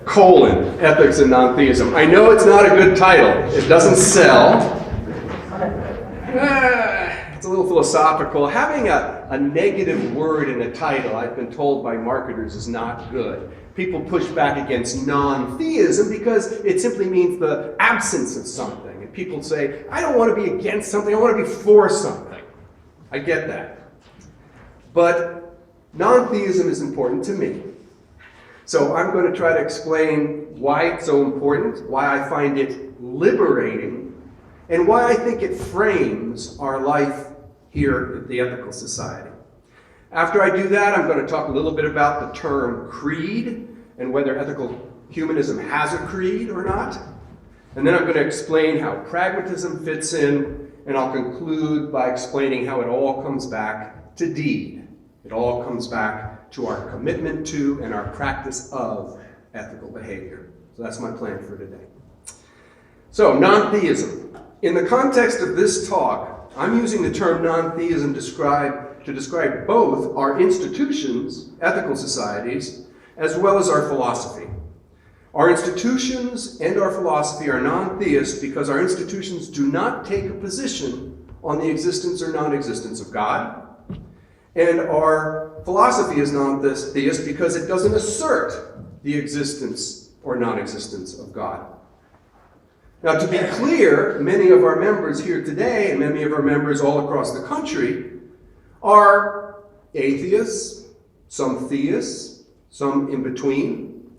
Ethics and Non-Theism. I know it's not a good title. It doesn't sell. It's a little philosophical. Having a negative word in a title, I've been told by marketers, is not good. People push back against non-theism because it simply means the absence of something. And people say, I don't want to be against something, I want to be for something. I get that. But non-theism is important to me. So I'm going to try to explain why it's so important, why I find it liberating, and why I think it frames our life here at the Ethical Society. After I do that, I'm going to talk a little bit about the term creed and whether ethical humanism has a creed or not. And then I'm going to explain how pragmatism fits in, and I'll conclude by explaining how it all comes back to deed. It all comes back to our commitment to and our practice of ethical behavior. So that's my plan for today. So, non-theism. In the context of this talk, I'm using the term non-theism to describe both our institutions, ethical societies, as well as our philosophy. Our institutions and our philosophy are non-theist because our institutions do not take a position on the existence or non-existence of God. And our philosophy is non-theist because it doesn't assert the existence or non-existence of God. Now, to be clear, many of our members here today, and many of our members all across the country, are atheists, some theists, some in between.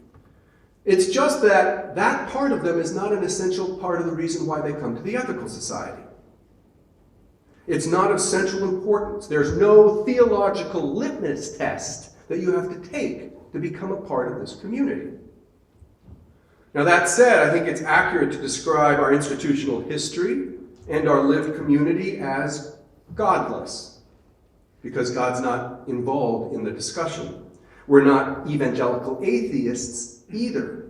It's just that that part of them is not an essential part of the reason why they come to the Ethical Society. It's not of central importance. There's no theological litmus test that you have to take to become a part of this community. Now, that said, I think it's accurate to describe our institutional history and our lived community as godless, because God's not involved in the discussion. We're not evangelical atheists either.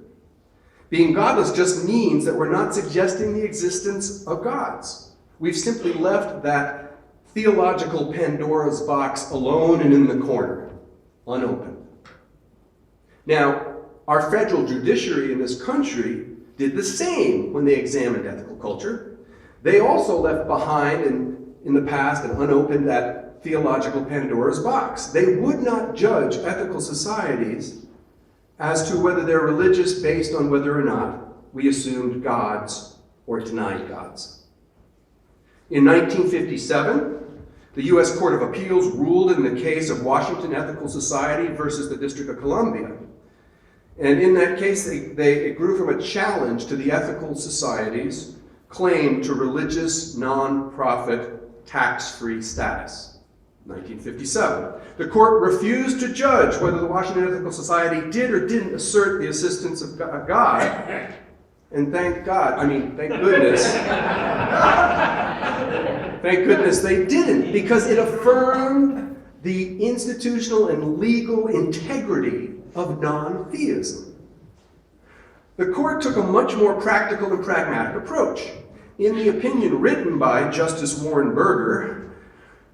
Being godless just means that we're not suggesting the existence of gods. We've simply left that theological Pandora's box alone and in the corner, unopened. Now, our federal judiciary in this country did the same when they examined ethical culture. They also left behind in the past and unopened that theological Pandora's box. They would not judge ethical societies as to whether they're religious based on whether or not we assumed gods or denied gods. In 1957, the U.S. Court of Appeals ruled in the case of Washington Ethical Society versus the District of Columbia. And in that case, it grew from a challenge to the ethical society's claim to religious, non-profit, tax-free status. 1957. The court refused to judge whether the Washington Ethical Society did or didn't assert the existence of God. And thank goodness. Thank goodness they didn't, because it affirmed the institutional and legal integrity of non-theism. The court took a much more practical and pragmatic approach. In the opinion written by Justice Warren Burger,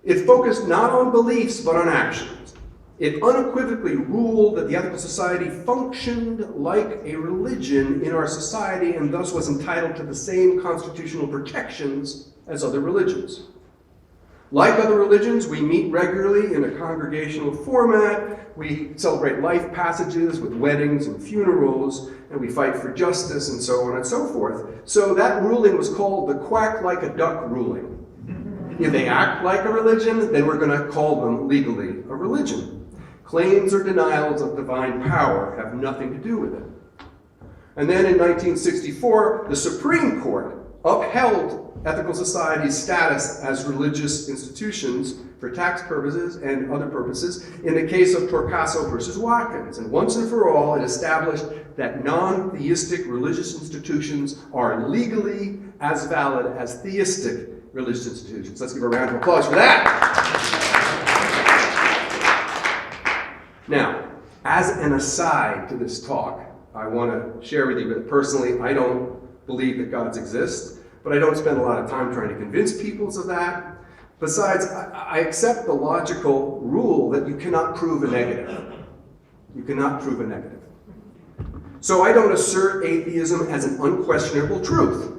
it focused not on beliefs but on actions. It unequivocally ruled that the Ethical Society functioned like a religion in our society and thus was entitled to the same constitutional protections as other religions. Like other religions, we meet regularly in a congregational format, we celebrate life passages with weddings and funerals, and we fight for justice and so on and so forth. So that ruling was called the quack like a duck ruling. If they act like a religion, then we're going to call them legally a religion. Claims or denials of divine power have nothing to do with it. And then in 1964, the Supreme Court upheld ethical societies' status as religious institutions for tax purposes and other purposes in the case of Torcaso versus Watkins. And once and for all, it established that non-theistic religious institutions are legally as valid as theistic religious institutions. Let's give a round of applause for that. Now, as an aside to this talk, I want to share with you that personally, I don't believe that gods exist, but I don't spend a lot of time trying to convince people of that. Besides, I accept the logical rule that you cannot prove a negative. You cannot prove a negative. So I don't assert atheism as an unquestionable truth.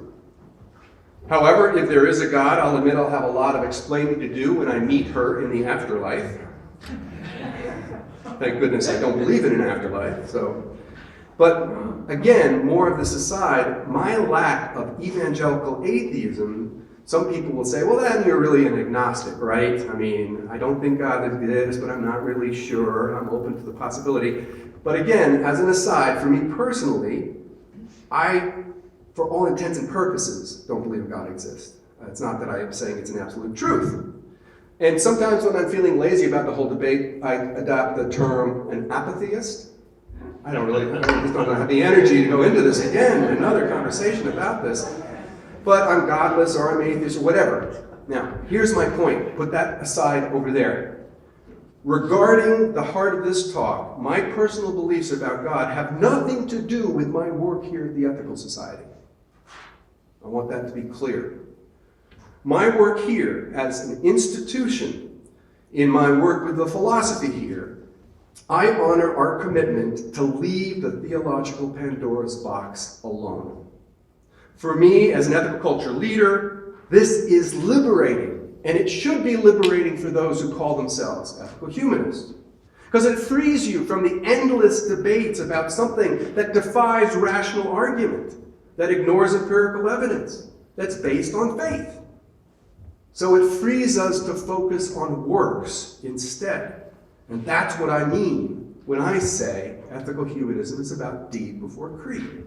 However, if there is a God, I'll admit I'll have a lot of explaining to do when I meet her in the afterlife. Thank goodness I don't believe in an afterlife. But again, more of this aside, my lack of evangelical atheism, some people will say, well, then you're really an agnostic, right? I mean, I don't think God exists, but I'm not really sure. I'm open to the possibility. But again, as an aside, for me personally, I, for all intents and purposes, don't believe God exists. It's not that I am saying it's an absolute truth. And sometimes when I'm feeling lazy about the whole debate, I adopt the term an apatheist. I just don't have the energy to go into this again, another conversation about this. But I'm godless or I'm atheist or whatever. Now, here's my point. Put that aside over there. Regarding the heart of this talk, my personal beliefs about God have nothing to do with my work here at the Ethical Society. I want that to be clear. My work here as an institution, in my work with the philosophy here, I honor our commitment to leave the theological Pandora's box alone. For me, as an ethical culture leader, this is liberating. And it should be liberating for those who call themselves ethical humanists. Because it frees you from the endless debates about something that defies rational argument, that ignores empirical evidence, that's based on faith. So it frees us to focus on works instead. And that's what I mean when I say ethical humanism is about deed before creed.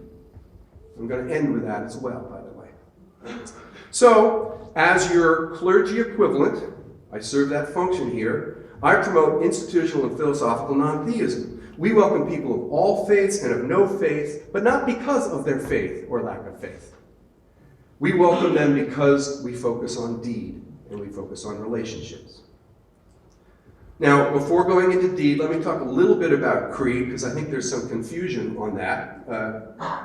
I'm going to end with that as well, by the way. So, as your clergy equivalent, I serve that function here, I promote institutional and philosophical non-theism. We welcome people of all faiths and of no faith, but not because of their faith or lack of faith. We welcome them because we focus on deed and we focus on relationships. Now, before going into deed, let me talk a little bit about creed, because I think there's some confusion on that.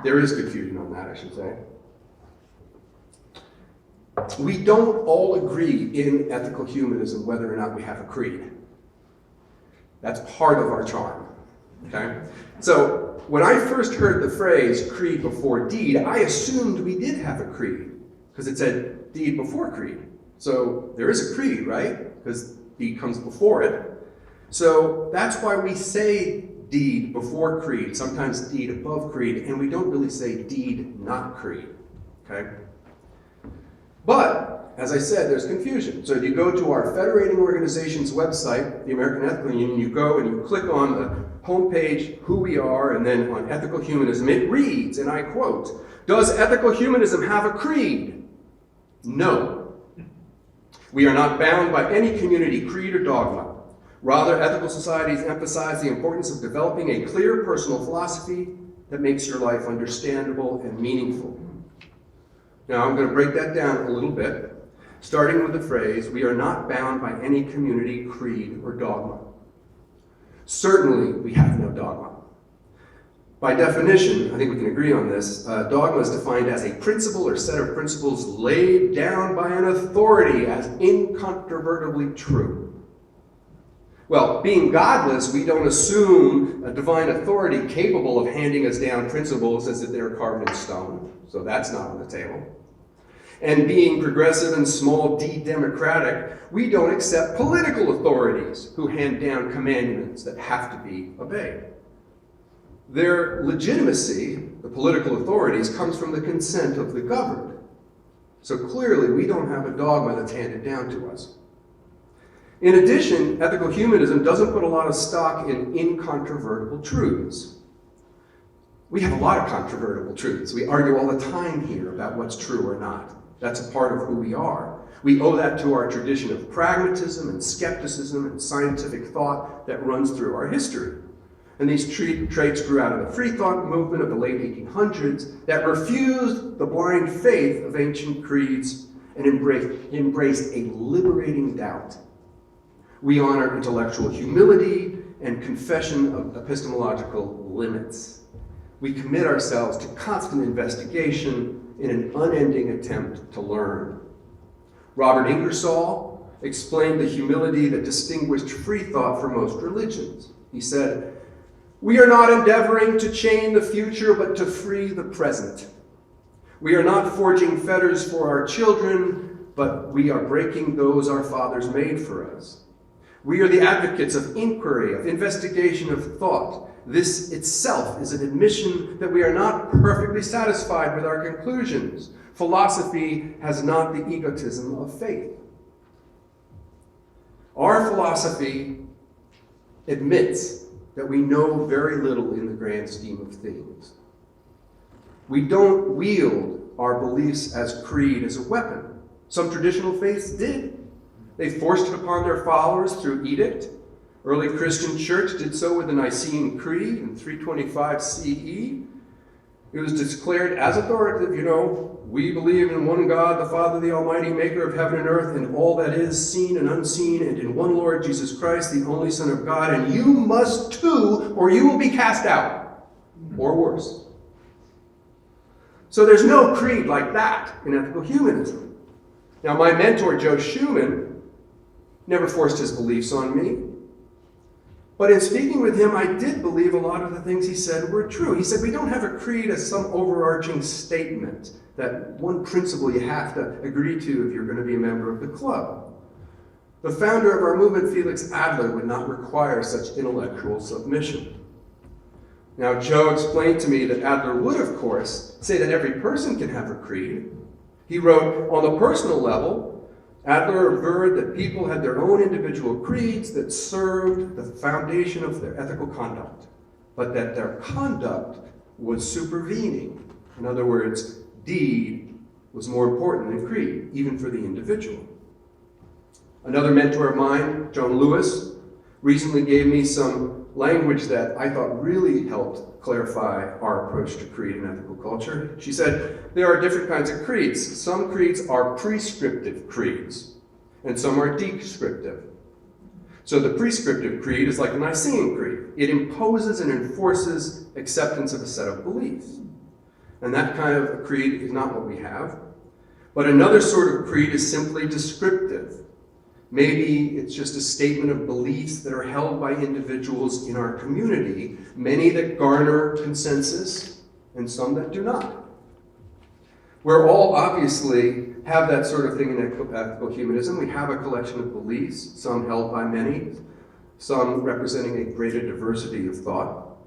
There is confusion on that, I should say. We don't all agree in ethical humanism whether or not we have a creed. That's part of our charm. Okay? So, when I first heard the phrase creed before deed, I assumed we did have a creed, because it said deed before creed. So, there is a creed, right? Because deed comes before it. So, that's why we say deed before creed, sometimes deed above creed, and we don't really say deed not creed. Okay? But, as I said, there's confusion. So if you go to our federating organization's website, the American Ethical Union, you go and you click on the homepage, who we are, and then on ethical humanism, it reads, and I quote, "Does ethical humanism have a creed? No. We are not bound by any community creed or dogma. Rather, ethical societies emphasize the importance of developing a clear personal philosophy that makes your life understandable and meaningful." Now, I'm going to break that down a little bit, starting with the phrase, "We are not bound by any community, creed, or dogma." Certainly, we have no dogma. By definition, I think we can agree on this, dogma is defined as a principle or set of principles laid down by an authority as incontrovertibly true. Well, being godless, we don't assume a divine authority capable of handing us down principles as if they're carved in stone. So that's not on the table. And being progressive and small d democratic, we don't accept political authorities who hand down commandments that have to be obeyed. Their legitimacy, the political authorities, comes from the consent of the governed. So clearly, we don't have a dogma that's handed down to us. In addition, ethical humanism doesn't put a lot of stock in incontrovertible truths. We have a lot of controvertible truths. We argue all the time here about what's true or not. That's a part of who we are. We owe that to our tradition of pragmatism and skepticism and scientific thought that runs through our history. And these traits grew out of the free thought movement of the late 1800s that refused the blind faith of ancient creeds and embraced a liberating doubt. We honor intellectual humility and confession of epistemological limits. We commit ourselves to constant investigation in an unending attempt to learn. Robert Ingersoll explained the humility that distinguished free thought from most religions. He said, We are not endeavoring to chain the future, but to free the present. We are not forging fetters for our children, but we are breaking those our fathers made for us. We are the advocates of inquiry, of investigation, of thought. This itself is an admission that we are not perfectly satisfied with our conclusions. Philosophy has not the egotism of faith. Our philosophy admits that we know very little in the grand scheme of things. We don't wield our beliefs as creed as a weapon. Some traditional faiths did. They forced it upon their followers through edict. Early Christian church did so with the Nicene Creed in 325 CE. It was declared as authoritative, we believe in one God, the Father, the Almighty, maker of heaven and earth, and all that is seen and unseen, and in one Lord Jesus Christ, the only Son of God, and you must too, or you will be cast out, or worse. So there's no creed like that in ethical humanism. Now, my mentor, Joe Schumann, never forced his beliefs on me. But in speaking with him, I did believe a lot of the things he said were true. He said, we don't have a creed as some overarching statement, that one principle you have to agree to if you're going to be a member of the club. The founder of our movement, Felix Adler, would not require such intellectual submission. Now, Joe explained to me that Adler would, of course, say that every person can have a creed. He wrote, on the personal level, Adler averred that people had their own individual creeds that served the foundation of their ethical conduct, but that their conduct was supervening. In other words, deed was more important than creed, even for the individual. Another mentor of mine, Joan Lewis, recently gave me some language that I thought really helped clarify our approach to creed in ethical culture. She said, there are different kinds of creeds. Some creeds are prescriptive creeds, and some are descriptive. So the prescriptive creed is like the Nicene Creed. It imposes and enforces acceptance of a set of beliefs. And that kind of a creed is not what we have. But another sort of creed is simply descriptive. Maybe it's just a statement of beliefs that are held by individuals in our community, many that garner consensus and some that do not. We're all obviously have that sort of thing in ethical humanism. We have a collection of beliefs, some held by many, some representing a greater diversity of thought.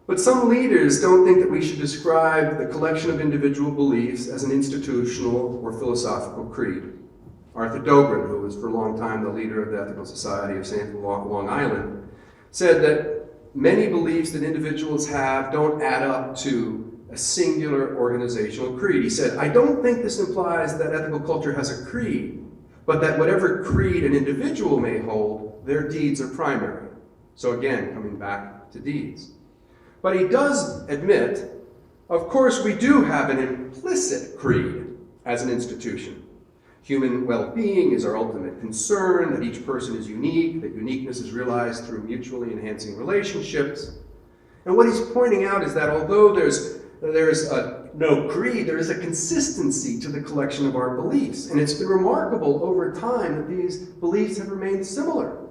But some leaders don't think that we should describe the collection of individual beliefs as an institutional or philosophical creed. Arthur Dobrin, who was for a long time the leader of the Ethical Society of St. Long Island, said that many beliefs that individuals have don't add up to a singular organizational creed. He said, I don't think this implies that ethical culture has a creed, but that whatever creed an individual may hold, their deeds are primary. So again, coming back to deeds. But he does admit, of course, we do have an implicit creed as an institution. Human well-being is our ultimate concern, that each person is unique, that uniqueness is realized through mutually enhancing relationships. And what he's pointing out is that although there's no creed, there is a consistency to the collection of our beliefs. And it's been remarkable over time that these beliefs have remained similar.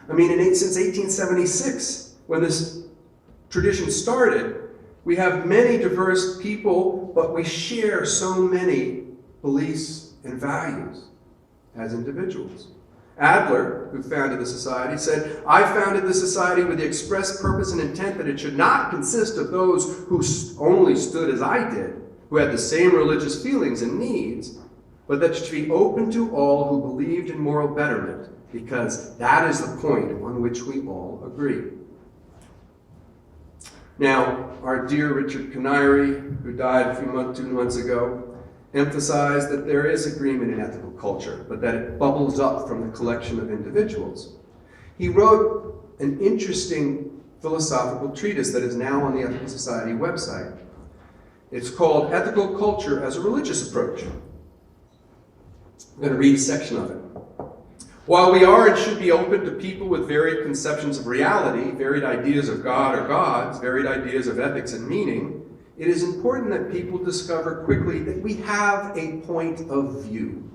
I mean, since 1876, when this tradition started, we have many diverse people, but we share so many beliefs and values as individuals. Adler, who founded the society, said, I founded the society with the express purpose and intent that it should not consist of those who only stood as I did, who had the same religious feelings and needs, but that it should be open to all who believed in moral betterment, because that is the point on which we all agree. Now, our dear Richard Canary, who died 2 months ago, emphasized that there is agreement in ethical culture, but that it bubbles up from the collection of individuals. He wrote an interesting philosophical treatise that is now on the Ethical Society website. It's called Ethical Culture as a Religious Approach. I'm going to read a section of it. While we are and should be open to people with varied conceptions of reality, varied ideas of God or gods, varied ideas of ethics and meaning, it is important that people discover quickly that we have a point of view.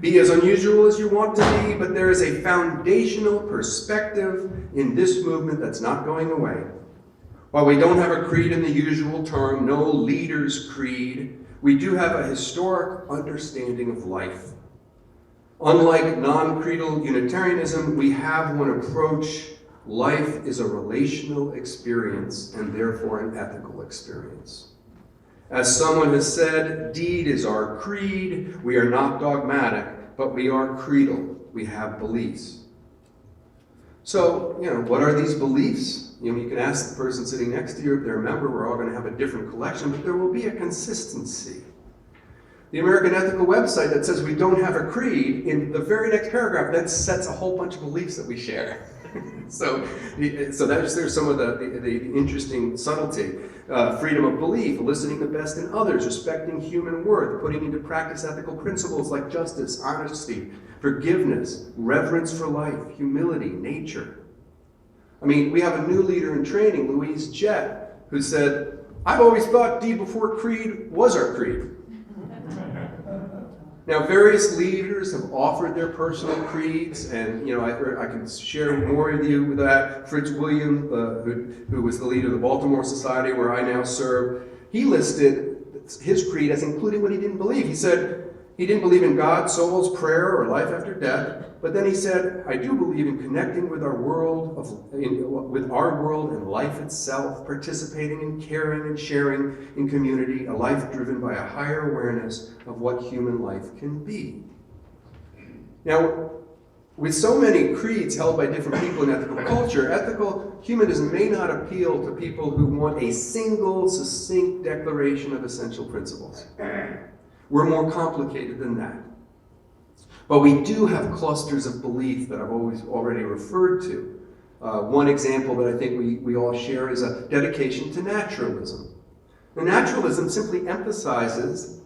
Be as unusual as you want to be, but there is a foundational perspective in this movement that's not going away. While we don't have a creed in the usual term, no leader's creed, we do have a historic understanding of life. Unlike non-creedal Unitarianism, we have one approach. Life is a relational experience and therefore an ethical experience. As someone has said, deed is our creed. We are not dogmatic, but we are creedal. We have beliefs. So, what are these beliefs? You can ask the person sitting next to you if they're a member. We're all going to have a different collection, but there will be a consistency. The American Ethical website that says we don't have a creed, in the very next paragraph, that sets a whole bunch of beliefs that we share. So there's some of the interesting subtlety. Freedom of belief, eliciting the best in others, respecting human worth, putting into practice ethical principles like justice, honesty, forgiveness, reverence for life, humility, nature. We have a new leader in training, Louise Jett, who said, "I've always thought deed before creed was our creed." Now, various leaders have offered their personal creeds, and I can share more with you with that. Fritz William, who was the leader of the Baltimore Society, where I now serve, he listed his creed as including what he didn't believe. He said he didn't believe in God, souls, prayer, or life after death. But then he said, "I do believe in connecting with our world and life itself, participating in caring and sharing in community, a life driven by a higher awareness of what human life can be." Now, with so many creeds held by different people in ethical culture, ethical humanism may not appeal to people who want a single, succinct declaration of essential principles. We're more complicated than that. But we do have clusters of belief that I've already referred to. One example that I think we all share is a dedication to naturalism. Now, naturalism simply emphasizes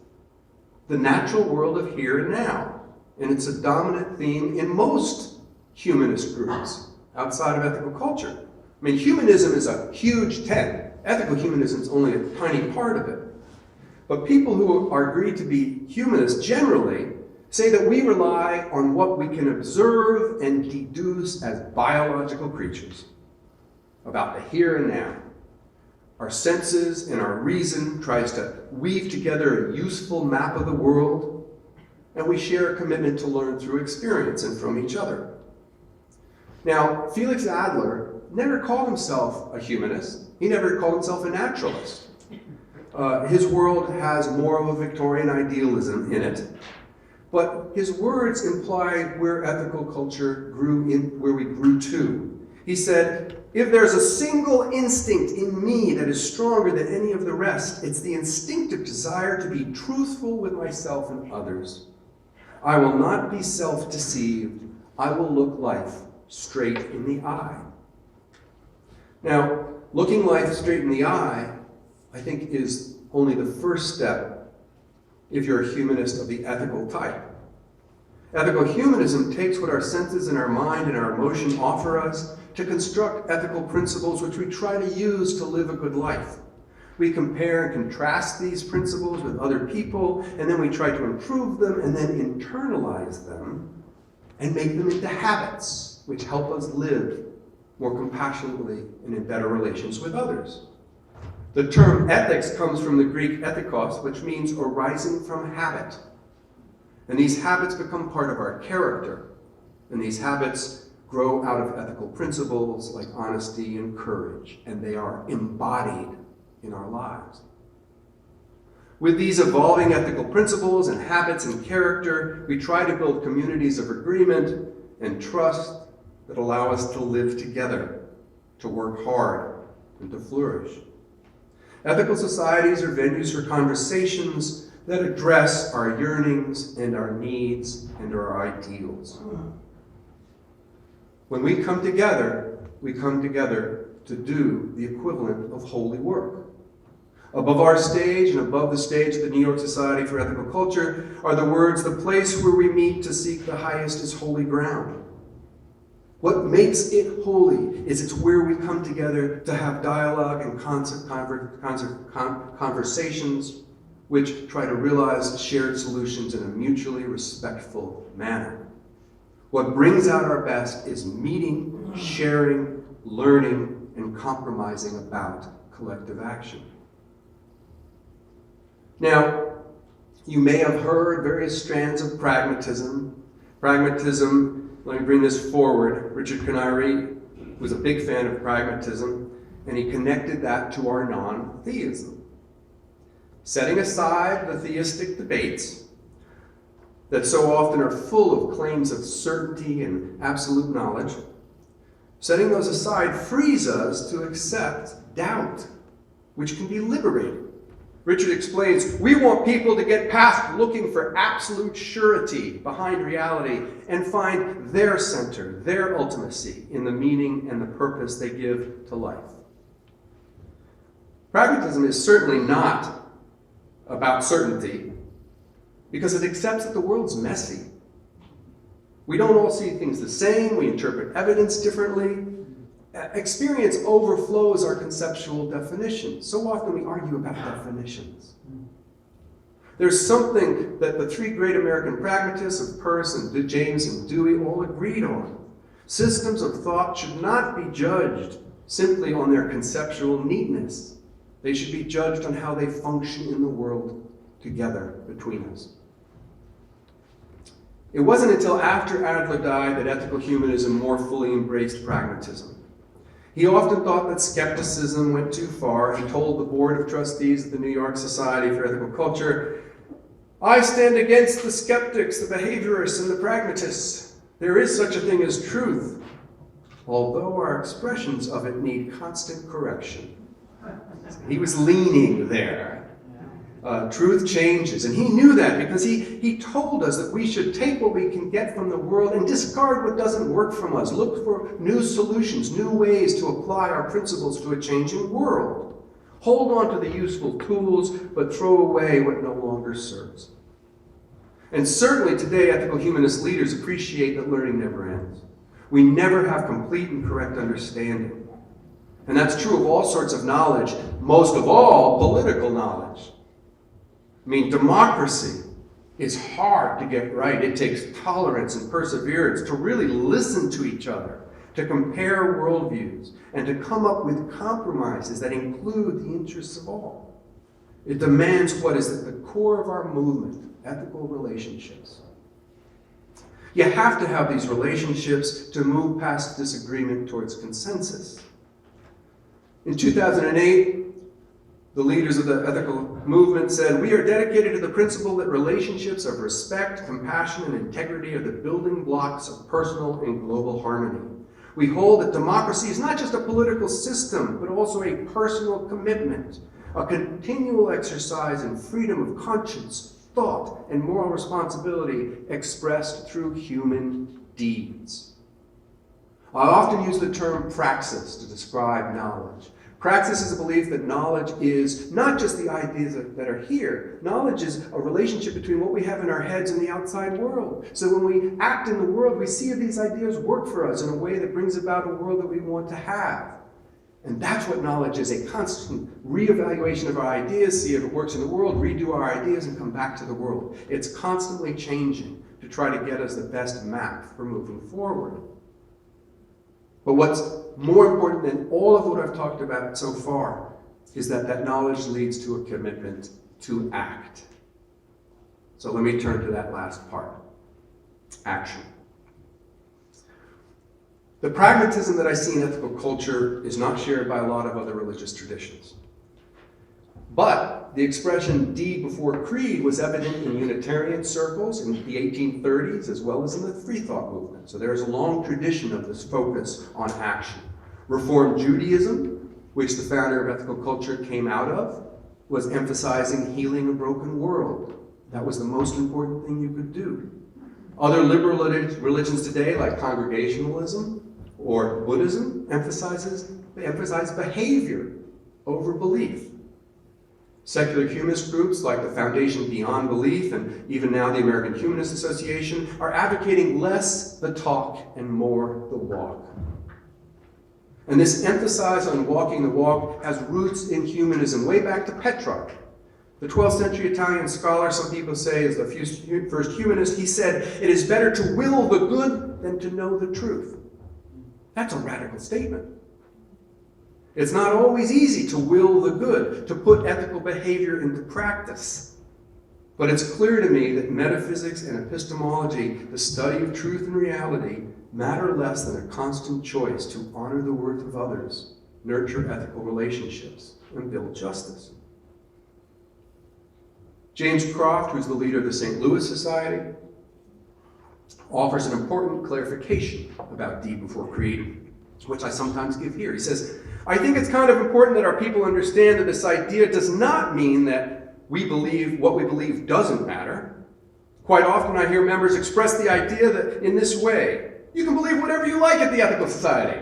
the natural world of here and now. And it's a dominant theme in most humanist groups outside of ethical culture. Humanism is a huge tent. Ethical humanism is only a tiny part of it. But people who are agreed to be humanists generally say that we rely on what we can observe and deduce as biological creatures about the here and now. Our senses and our reason tries to weave together a useful map of the world, and we share a commitment to learn through experience and from each other. Now, Felix Adler never called himself a humanist. He never called himself a naturalist. His world has more of a Victorian idealism in it. But his words imply where ethical culture where we grew to. He said, "If there's a single instinct in me that is stronger than any of the rest, it's the instinctive desire to be truthful with myself and others. I will not be self-deceived. I will look life straight in the eye." Now, looking life straight in the eye, I think, is only the first step if you're a humanist of the ethical type. Ethical humanism takes what our senses and our mind and our emotion offer us to construct ethical principles which we try to use to live a good life. We compare and contrast these principles with other people, and then we try to improve them and then internalize them and make them into habits which help us live more compassionately and in better relations with others. The term ethics comes from the Greek ethikos, which means arising from habit. And these habits become part of our character. And these habits grow out of ethical principles like honesty and courage, and they are embodied in our lives. With these evolving ethical principles and habits and character, we try to build communities of agreement and trust that allow us to live together, to work hard, and to flourish. Ethical societies are venues for conversations that address our yearnings and our needs and our ideals. When we come together to do the equivalent of holy work. Above our stage and above the stage of the New York Society for Ethical Culture are the words, "The place where we meet to seek the highest is holy ground." What makes it holy is it's where we come together to have dialogue and conversations which try to realize shared solutions in a mutually respectful manner. What brings out our best is meeting, sharing, learning, and compromising about collective action. Now, you may have heard various strands of pragmatism. Pragmatism, let me bring this forward. Richard Canary was a big fan of pragmatism, and he connected that to our non-theism. Setting aside the theistic debates that so often are full of claims of certainty and absolute knowledge, setting those aside frees us to accept doubt, which can be liberating. Richard explains, we want people to get past looking for absolute surety behind reality and find their center, their ultimacy in the meaning and the purpose they give to life. Pragmatism is certainly not about certainty because it accepts that the world's messy. We don't all see things the same. We interpret evidence differently. Experience overflows our conceptual definitions. So often we argue about definitions. There's something that the three great American pragmatists of Peirce and James and Dewey all agreed on. Systems of thought should not be judged simply on their conceptual neatness. They should be judged on how they function in the world together between us. It wasn't until after Adler died that ethical humanism more fully embraced pragmatism. He often thought that skepticism went too far. He told the board of trustees of the New York Society for Ethical Culture, I stand against the skeptics, the behaviorists, and the pragmatists. There is such a thing as truth, although our expressions of it need constant correction. He was leaning there. Truth changes, and he knew that because he told us that we should take what we can get from the world and discard what doesn't work from us. Look for new solutions, new ways to apply our principles to a changing world. Hold on to the useful tools, but throw away what no longer serves. And certainly today, ethical humanist leaders appreciate that learning never ends. We never have complete and correct understanding. And that's true of all sorts of knowledge, most of all, political knowledge. I mean, democracy is hard to get right. It takes tolerance and perseverance to really listen to each other, to compare worldviews, and to come up with compromises that include the interests of all. It demands what is at the core of our movement, ethical relationships. You have to have these relationships to move past disagreement towards consensus. In 2008, the leaders of the ethical movement said, we are dedicated to the principle that relationships of respect, compassion, and integrity are the building blocks of personal and global harmony. We hold that democracy is not just a political system, but also a personal commitment, a continual exercise in freedom of conscience, thought, and moral responsibility expressed through human deeds. I often use the term praxis to describe knowledge. Praxis is a belief that knowledge is not just the ideas that are here. Knowledge is a relationship between what we have in our heads and the outside world. So when we act in the world, we see if these ideas work for us in a way that brings about a world that we want to have. And that's what knowledge is, a constant reevaluation of our ideas, see if it works in the world, redo our ideas, and come back to the world. It's constantly changing to try to get us the best map for moving forward. But what's more important than all of what I've talked about so far is that knowledge leads to a commitment to act. So let me turn to that last part, action. The pragmatism that I see in ethical culture is not shared by a lot of other religious traditions. But the expression deed before creed was evident in Unitarian circles in the 1830s as well as in the free thought movement. So there is a long tradition of this focus on action. Reformed Judaism, which the founder of ethical culture came out of, was emphasizing healing a broken world. That was the most important thing you could do. Other liberal religions today, like Congregationalism or Buddhism, emphasize behavior over belief. Secular humanist groups like the Foundation Beyond Belief and even now the American Humanist Association are advocating less the talk and more the walk. And this emphasis on walking the walk has roots in humanism, way back to Petrarch. The 12th century Italian scholar, some people say, is the first humanist. He said, "It is better to will the good than to know the truth." That's a radical statement. It's not always easy to will the good, to put ethical behavior into practice. But it's clear to me that metaphysics and epistemology, the study of truth and reality, matter less than a constant choice to honor the worth of others, nurture ethical relationships, and build justice. James Croft, who's the leader of the St. Louis Society, offers an important clarification about D before Creed, which I sometimes give here. He says, "I think it's kind of important that our people understand that this idea does not mean that we believe what we believe doesn't matter. Quite often I hear members express the idea that in this way, you can believe whatever you like at the Ethical Society."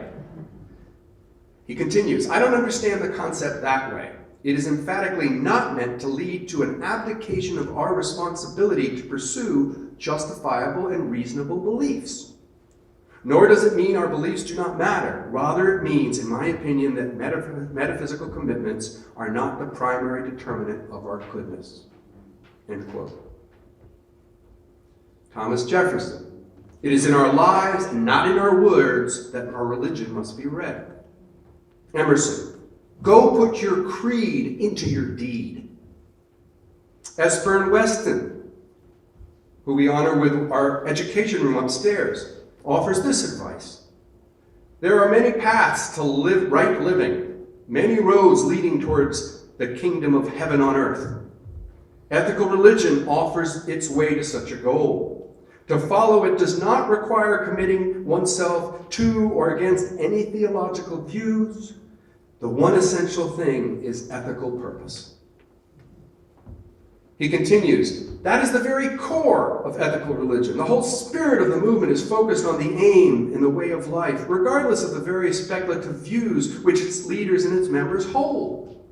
He continues, "I don't understand the concept that way. It is emphatically not meant to lead to an abdication of our responsibility to pursue justifiable and reasonable beliefs. Nor does it mean our beliefs do not matter. Rather, it means, in my opinion, that metaphysical commitments are not the primary determinant of our goodness." End quote. Thomas Jefferson, "It is in our lives and not in our words that our religion must be read." Emerson, "Go put your creed into your deed." Espern Weston, who we honor with our education room upstairs, offers this advice: "There are many paths to live right living, many roads leading towards the kingdom of heaven on earth. Ethical religion offers its way to such a goal. To follow it does not require committing oneself to or against any theological views. The one essential thing is ethical purpose." He continues, "That is the very core of ethical religion. The whole spirit of the movement is focused on the aim and the way of life, regardless of the various speculative views which its leaders and its members hold."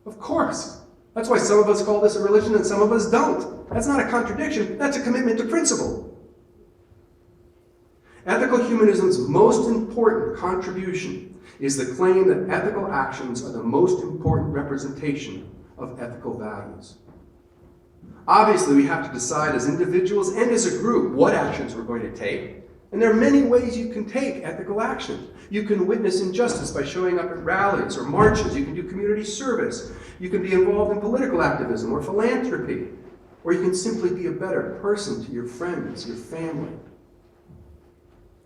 Of course. That's why some of us call this a religion and some of us don't. That's not a contradiction. That's a commitment to principle. Ethical humanism's most important contribution is the claim that ethical actions are the most important representation of ethical values. Obviously, we have to decide as individuals and as a group what actions we're going to take. And there are many ways you can take ethical action. You can witness injustice by showing up at rallies or marches. You can do community service. You can be involved in political activism or philanthropy. Or you can simply be a better person to your friends, your family.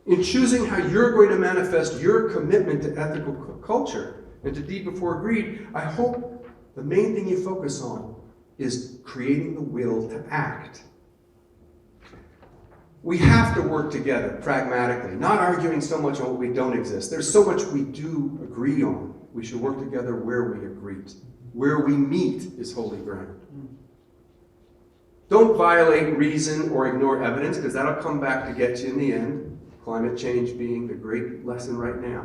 In choosing how you're going to manifest your commitment to ethical culture and to deed before greed, I hope the main thing you focus on is creating the will to act. We have to work together pragmatically, not arguing so much on what we don't exist. There's so much we do agree on. We should work together where we agree. Where we meet is holy ground. Don't violate reason or ignore evidence, because that'll come back to get you in the end. Climate change being the great lesson right now.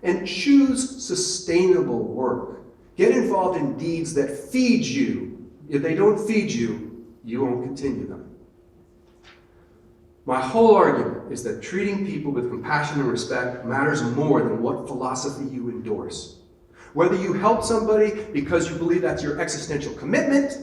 And choose sustainable work. Get involved in deeds that feed you. If they don't feed you, you won't continue them. My whole argument is that treating people with compassion and respect matters more than what philosophy you endorse. Whether you help somebody because you believe that's your existential commitment,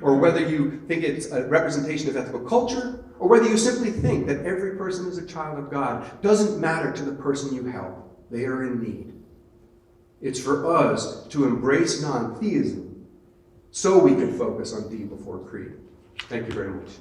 or whether you think it's a representation of ethical culture, or whether you simply think that every person is a child of God, doesn't matter to the person you help. They are in need. It's for us to embrace non-theism so we can focus on D before Creed. Thank you very much.